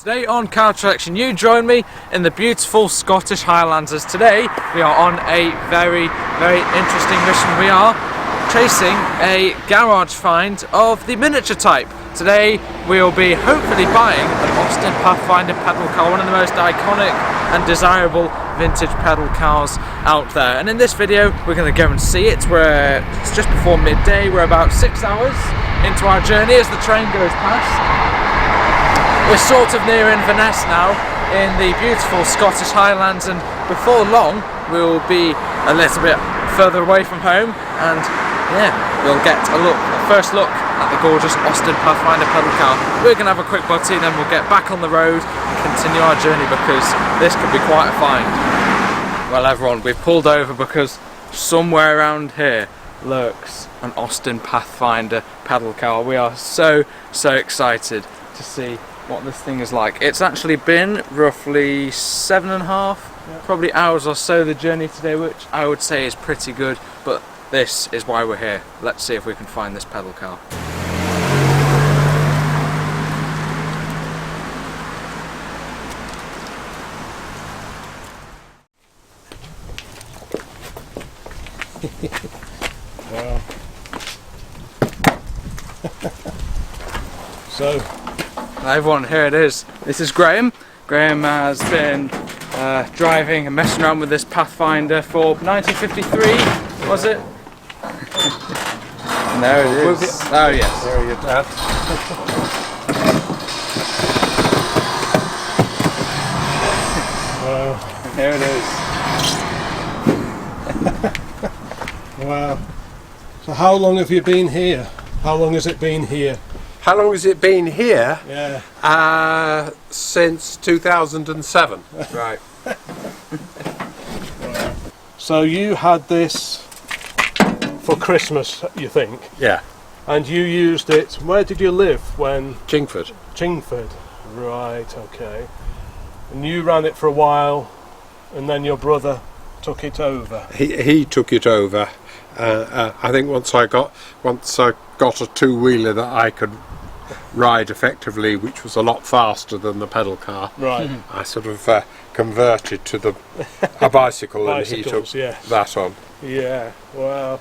Today on CarTraction, you join me in the beautiful Scottish Highlands as today we are on a very interesting mission. We are chasing a garage find of the miniature type. Today we will be hopefully buying an Austin Pathfinder pedal car, one of the most iconic and desirable vintage pedal cars out there. And in this video we're going to go and see it. It's just before midday, we're about 6 hours into our journey as the train goes past. We're sort of near Inverness now in the beautiful Scottish Highlands, and before long we'll be a little bit further away from home, and yeah, we'll get a first look at the gorgeous Austin Pathfinder pedal car. We're going to have a quick butty, then we'll get back on the road and continue our journey because this could be quite a find. Well everyone, we've pulled over because somewhere around here lurks an Austin Pathfinder pedal car. We are so excited to see what this thing is like. It's actually been roughly 7.5 probably hours or so the journey today, which I would say is pretty good, but this is why we're here. Let's see if we can find this pedal car. Wow. So Hi everyone, here it is. This is Graham. Graham has been driving and messing around with this Pathfinder for 1953, was it? And there it is. Oh yes. there you go. Wow. Here it is. Wow. So how long have you been here? How long has it been here? How long has it been here? Yeah. Since 2007. Right. So you had this for Christmas, you think? Yeah. And you used it. Where did you live when? Chingford. Chingford. Right, okay. And you ran it for a while, and then your brother took it over. He took it over. I think once I got a two-wheeler that I could ride effectively, which was a lot faster than the pedal car. Right. I sort of converted to a bicycle, and he took that on. Yeah. Wow.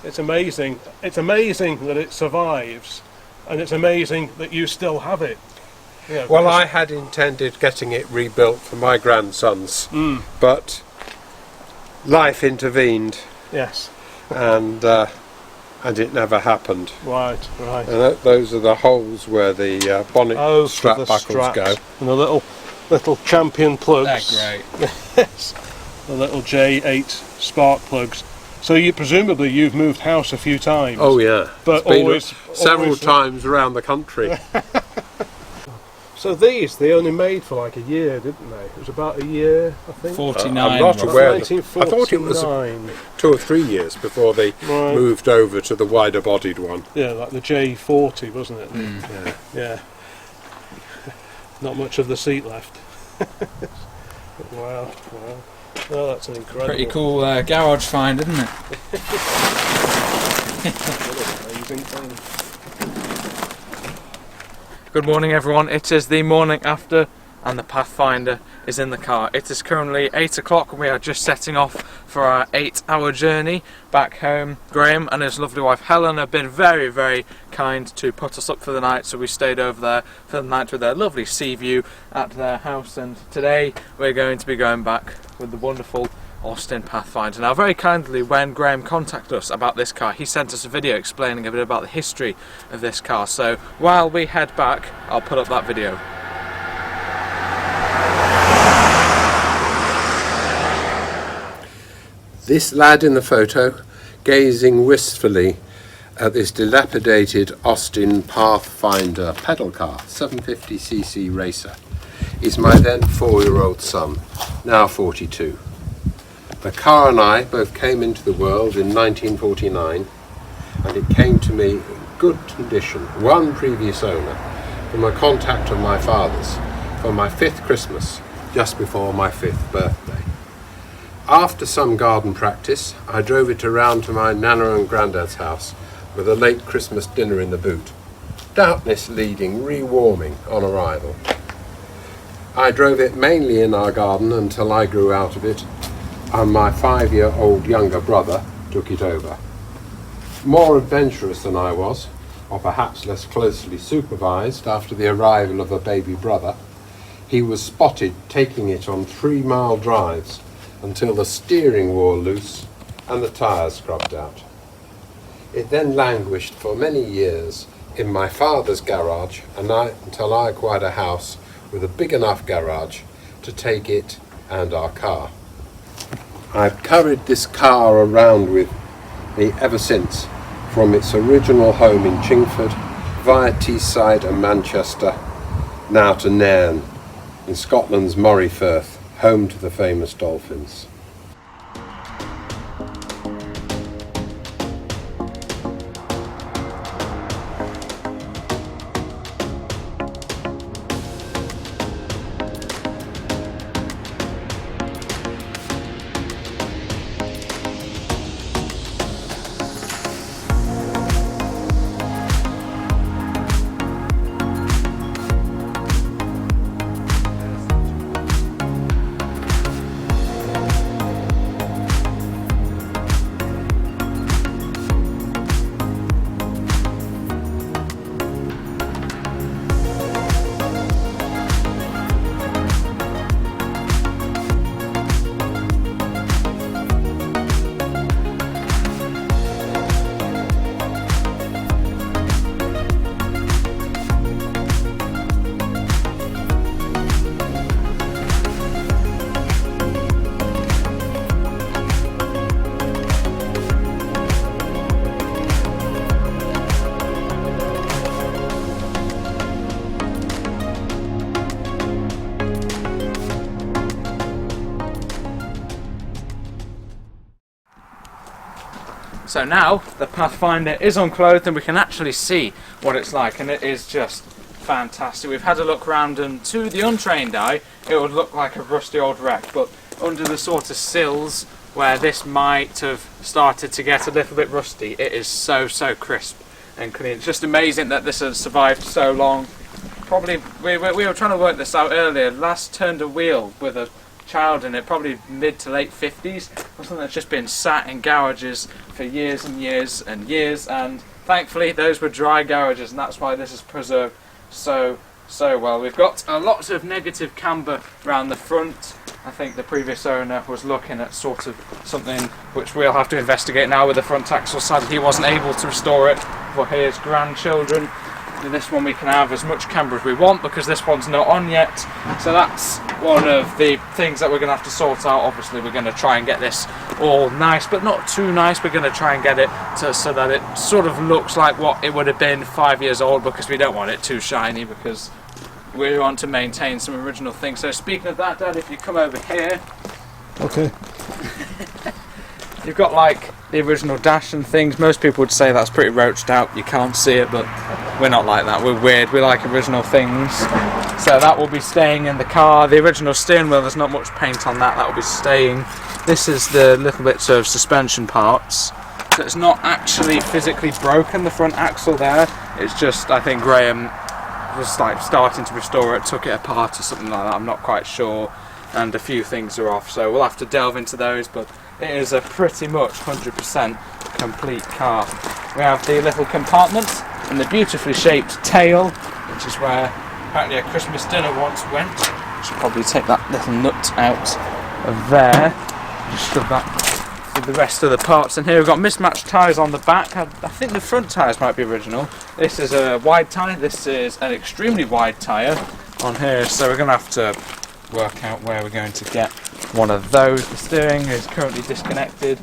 It's amazing. It's amazing that it survives, and it's amazing that you still have it. Yeah, well, I had intended getting it rebuilt for my grandsons, but life intervened. Yes. And it never happened. Right. And those are the holes where the bonnet strap buckles go. And the little champion plugs. They're great. Yes. The little J8 spark plugs. So presumably you've moved house a few times. Oh yeah. But it's been several times around the country. So they only made for like a year, didn't they? It was about a year, I think. 49. I'm not aware. I thought it was 1949. 2 or 3 years before they moved over to the wider bodied one. Yeah, like the J40, wasn't it? Yeah. Not much of the seat left. Wow. Oh, that's an incredible. Pretty cool garage find, isn't it? Amazing thing. Good morning everyone, it is the morning after and the Pathfinder is in the car. It is currently 8 o'clock and we are just setting off for our 8-hour journey back home. Graham and his lovely wife Helen have been very kind to put us up for the night, so we stayed over there for the night with their lovely sea view at their house, and today we're going to be going back with the wonderful Austin Pathfinder. Now very kindly, when Graham contacted us about this car, he sent us a video explaining a bit about the history of this car, so while we head back I'll put up that video. This lad in the photo, gazing wistfully at this dilapidated Austin Pathfinder pedal car, 750cc racer, is my then 4-year-old son, now 42. The car and I both came into the world in 1949, and it came to me in good condition, one previous owner, from a contact of my father's, for my 5th Christmas, just before my 5th birthday. After some garden practice, I drove it around to my Nana and Grandad's house with a late Christmas dinner in the boot, doubtless leading re-warming on arrival. I drove it mainly in our garden until I grew out of it, and my 5-year-old younger brother took it over. More adventurous than I was, or perhaps less closely supervised after the arrival of a baby brother, he was spotted taking it on 3-mile drives until the steering wore loose and the tyres scrubbed out. It then languished for many years in my father's garage until I acquired a house with a big enough garage to take it and our car. I've carried this car around with me ever since, from its original home in Chingford via Teesside and Manchester, now to Nairn in Scotland's Moray Firth, home to the famous dolphins. So now the Pathfinder is unclothed and we can actually see what it's like, and it is just fantastic. We've had a look round, and to the untrained eye it would look like a rusty old wreck, but under the sort of sills where this might have started to get a little bit rusty, it is so crisp and clean. It's just amazing that this has survived so long. Probably we were trying to work this out earlier. Last turned a wheel with a child in it, probably mid to late 50s, or something that's just been sat in garages for years and years and years, and thankfully those were dry garages, and that's why this is preserved so well. We've got lots of negative camber around the front. I think the previous owner was looking at sort of something which we'll have to investigate now with the front axle. Sadly he wasn't able to restore it for his grandchildren. With this one we can have as much camber as we want because this one's not on yet, so that's one of the things that we're going to have to sort out. Obviously we're going to try and get this all nice, but not too nice. We're going to try and get it so that it sort of looks like what it would have been 5 years old, because we don't want it too shiny, because we want to maintain some original things. So speaking of that, Dad, if you come over here, Okay. you've got like the original dash and things. Most people would say that's pretty roached out, you can't see it, but we're not like that. We're weird, we like original things. So that will be staying in the car. The original steering wheel, there's not much paint on that, that will be staying. This is the little bits of suspension parts. So it's not actually physically broken, the front axle there. It's just, I think Graham was like starting to restore it, took it apart or something like that, I'm not quite sure. And a few things are off, so we'll have to delve into those, but it is a pretty much 100% complete car. We have the little compartment and the beautifully shaped tail, which is where apparently a Christmas dinner once went. Should probably take that little nut out of there. Just shove that with the rest of the parts. And here we've got mismatched tyres on the back. I think the front tyres might be original. This is a wide tyre, this is an extremely wide tyre on here, so we're going to have to work out where we're going to get one of those. The steering is currently disconnected,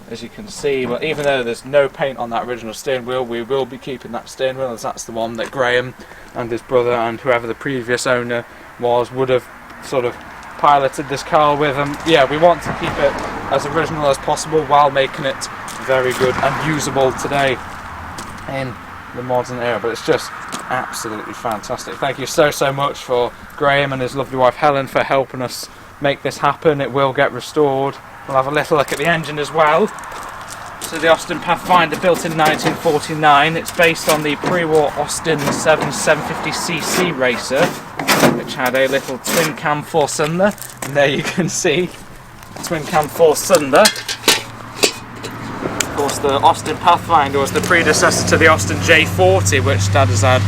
as you can see, but even though there's no paint on that original steering wheel, we will be keeping that steering wheel, as that's the one that Graham and his brother and whoever the previous owner was would have sort of piloted this car with. And yeah, we want to keep it as original as possible while making it very good and usable today in the modern era. But it's just absolutely fantastic. Thank you so much for Graham and his lovely wife Helen for helping us make this happen. It will get restored. We'll have a little look at the engine as well. So the Austin Pathfinder, built in 1949, it's based on the pre-war Austin 750cc racer, which had a little twin cam 4-cylinder, and there you can see twin cam 4-cylinder. Of course, the Austin Pathfinder was the predecessor to the Austin J40, which Dad has had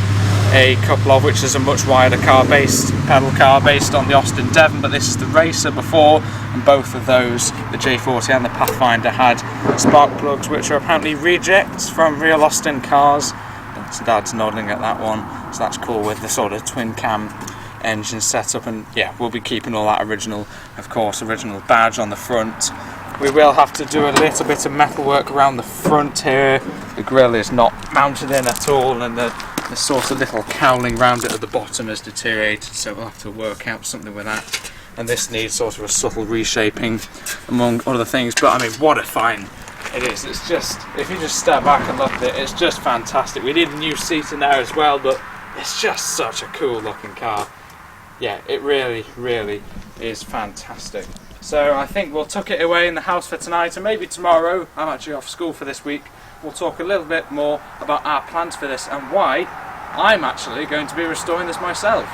a couple of, which is a much wider pedal car based on the Austin Devon, but this is the Racer before, and both of those, the J40 and the Pathfinder, had spark plugs which are apparently rejects from real Austin cars. So Dad's nodding at that one, so that's cool with the sort of twin cam engine setup, and yeah, we'll be keeping all that original, of course, original badge on the front. We will have to do a little bit of metalwork around the front here. The grille is not mounted in at all, and the sort of little cowling round it at the bottom has deteriorated, so we'll have to work out something with that. And this needs sort of a subtle reshaping, among other things. But I mean, what a find it is. It's just, if you just step back and look at it, it's just fantastic. We need a new seat in there as well, but it's just such a cool looking car. Yeah, it really, really is fantastic. So I think we'll tuck it away in the house for tonight, and maybe tomorrow, I'm actually off school for this week, we'll talk a little bit more about our plans for this and why I'm actually going to be restoring this myself.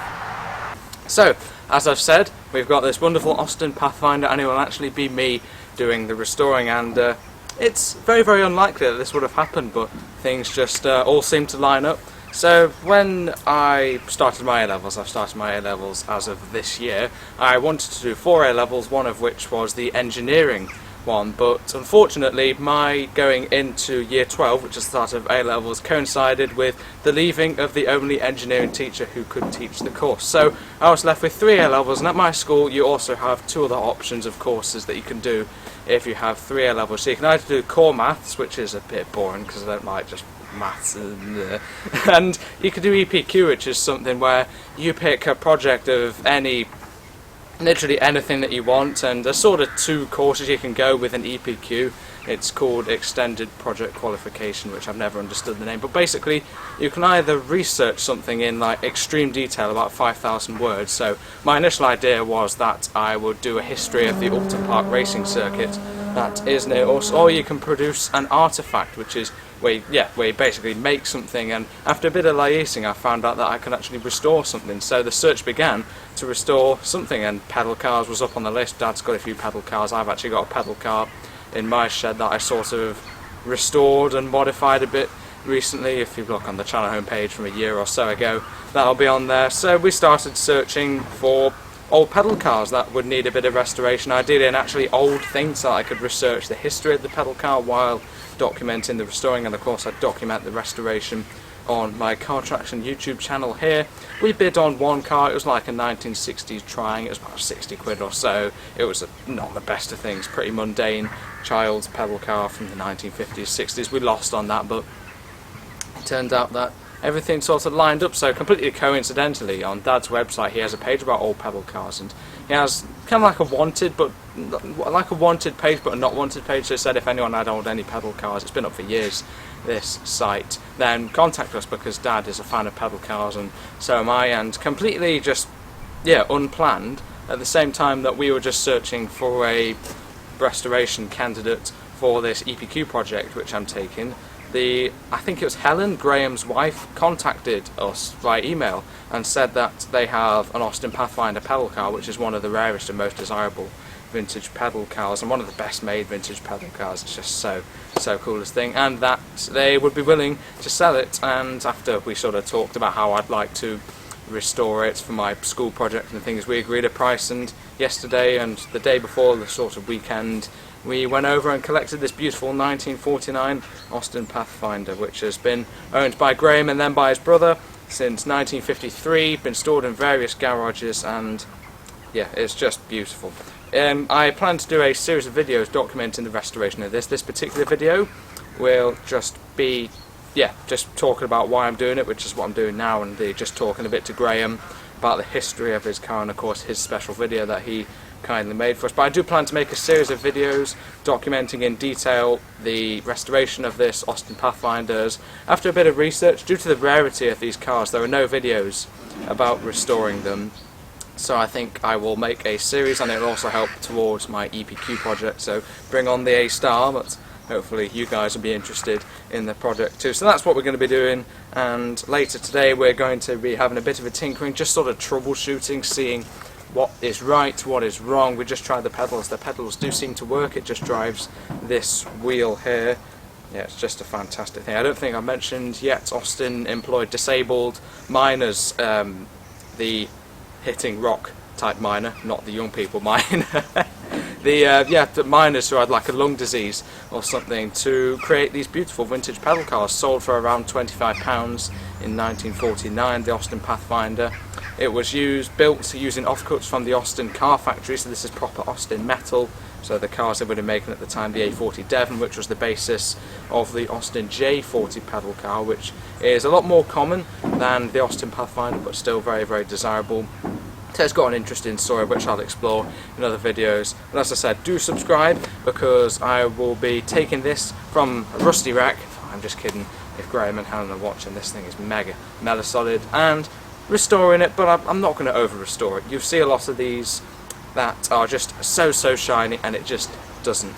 So, as I've said, we've got this wonderful Austin Pathfinder, and it will actually be me doing the restoring, and it's very, very unlikely that this would have happened, but things just all seem to line up. So when I started my A-levels, I've started my A-levels as of this year, I wanted to do 4 A-levels, one of which was the engineering one, but unfortunately my going into year 12, which is the start of A-levels, coincided with the leaving of the only engineering teacher who could teach the course. So I was left with 3 A-levels, and at my school you also have 2 other options of courses that you can do if you have 3 A-levels. So you can either do core maths, which is a bit boring because I don't like just maths, and you could do EPQ, which is something where you pick a project of literally anything that you want, and there's sort of 2 courses you can go with an EPQ. It's called Extended Project Qualification, which I've never understood the name, but basically you can either research something in like extreme detail, about 5,000 words. So my initial idea was that I would do a history of the Upton Park racing circuit that is near us, or you can produce an artifact, which is where you basically make something, and after a bit of liaising I found out that I could actually restore something. So the search began to restore something, and pedal cars was up on the list. Dad's got a few pedal cars. I've actually got a pedal car in my shed that I sort of restored and modified a bit recently. If you look on the channel homepage from a year or so ago, that'll be on there. So we started searching for old pedal cars that would need a bit of restoration, ideally, and actually old things, so I could research the history of the pedal car while documenting the restoring, and of course I document the restoration on my CarTraction YouTube channel here. We bid on one car. It was like a 1960s Triang. It was about 60 quid or so. It was not the best of things, pretty mundane child's pedal car from the 1950s, 60s. We lost on that, but it turned out that everything sort of lined up. So completely coincidentally, on Dad's website he has a page about old pedal cars, and he has kind of like a wanted page but a not wanted page. So he said if anyone had old any pedal cars, it's been up for years, this site, then contact us, because Dad is a fan of pedal cars and so am I. And completely just unplanned, at the same time that we were just searching for a restoration candidate for this EPQ project which I'm taking, I think it was Helen, Graham's wife, contacted us via email and said that they have an Austin Pathfinder pedal car, which is one of the rarest and most desirable vintage pedal cars, and one of the best made vintage pedal cars. It's just so cool, this thing, and that they would be willing to sell it. And after we sort of talked about how I'd like to restore it for my school project and things, we agreed a price, and yesterday and the day before the sort of weekend we went over and collected this beautiful 1949 Austin Pathfinder, which has been owned by Graham and then by his brother since 1953, been stored in various garages, and yeah, it's just beautiful. I plan to do a series of videos documenting the restoration of this. This particular video will just be just talking about why I'm doing it, which is what I'm doing now, and just talking a bit to Graham about the history of his car and of course his special video that he kindly made for us. But I do plan to make a series of videos documenting in detail the restoration of this Austin Pathfinders. After a bit of research, due to the rarity of these cars, there are no videos about restoring them. So I think I will make a series, and it will also help towards my EPQ project. So bring on the A-Star, but hopefully you guys will be interested in the project too. So that's what we're going to be doing, and later today we're going to be having a bit of a tinkering, just sort of troubleshooting, seeing what is right, what is wrong. We just tried the pedals do seem to work. It just drives this wheel here. Yeah, it's just a fantastic thing. I don't think I mentioned yet, Austin employed disabled miners, the hitting rock type miner, not the young people miner. The miners who had like a lung disease or something, to create these beautiful vintage pedal cars, sold for around £25 in 1949, the Austin Pathfinder. It was built using offcuts from the Austin car factory, so this is proper Austin metal. So the cars they were making at the time, the A40 Devon, which was the basis of the Austin J40 pedal car, which is a lot more common than the Austin Pathfinder, but still very, very desirable. So it's got an interesting story which I'll explore in other videos. And as I said, do subscribe, because I will be taking this from a rusty wreck. I'm just kidding, if Graham and Helen are watching, this thing is mega solid, and restoring it, but I'm not going to over restore it. You see a lot of these that are just so shiny, and it just doesn't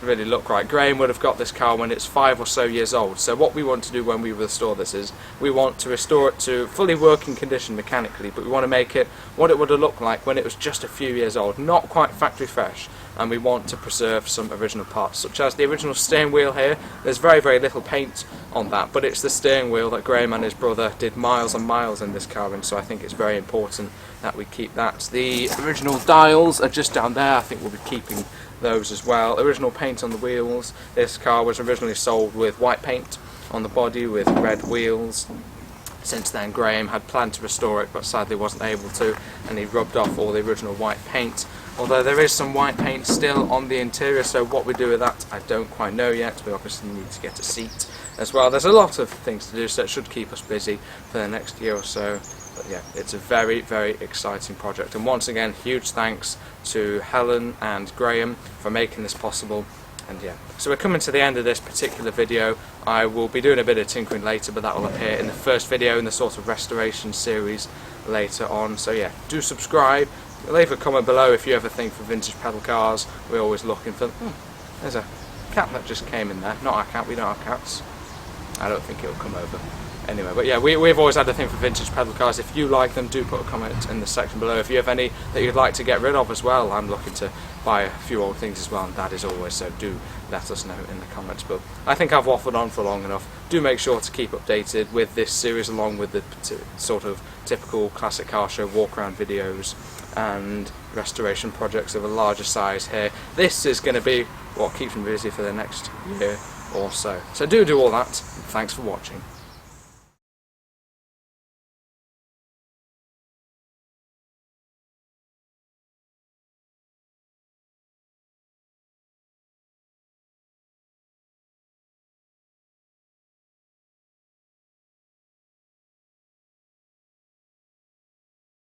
really look right. Graham would have got this car when it's 5 or so years old, so what we want to do when we restore this is we want to restore it to fully working condition mechanically, but we want to make it what it would have looked like when it was just a few years old, not quite factory fresh. And we want to preserve some original parts, such as the original steering wheel here. There's very little paint on that, but it's the steering wheel that Graham and his brother did miles and miles in this car, and so I think it's very important that we keep that. The original dials are just down there. I think we'll be keeping those as well. Original paint on the wheels. This car was originally sold with white paint on the body with red wheels. Since then Graham had planned to restore it, but sadly wasn't able to, and he rubbed off all the original white paint. Although there is some white paint still on the interior, so what we do with that I don't quite know yet. We obviously need to get a seat as well. There's a lot of things to do, so it should keep us busy for the next year or so. But yeah, it's a very exciting project, and once again, huge thanks to Helen and Graham for making this possible. And yeah, so we're coming to the end of this particular video. I will be doing a bit of tinkering later, but that will appear in the first video in the sort of restoration series later on. So yeah, do subscribe. Leave a comment below if you ever think for vintage pedal cars. We're always looking for... there's a cat that just came in there. Not our cat, we don't have cats. I don't think it'll come over. Anyway, but yeah, we've always had a thing for vintage pedal cars. If you like them, do put a comment in the section below. If you have any that you'd like to get rid of as well, I'm looking to buy a few old things as well, and that is always, so do let us know in the comments. But I think I've waffled on for long enough. Do make sure to keep updated with this series, along with the sort of typical classic car show walk around videos and restoration projects of a larger size here. This is going to be what keeps me busy for the next year or so. So do all that. Thanks for watching.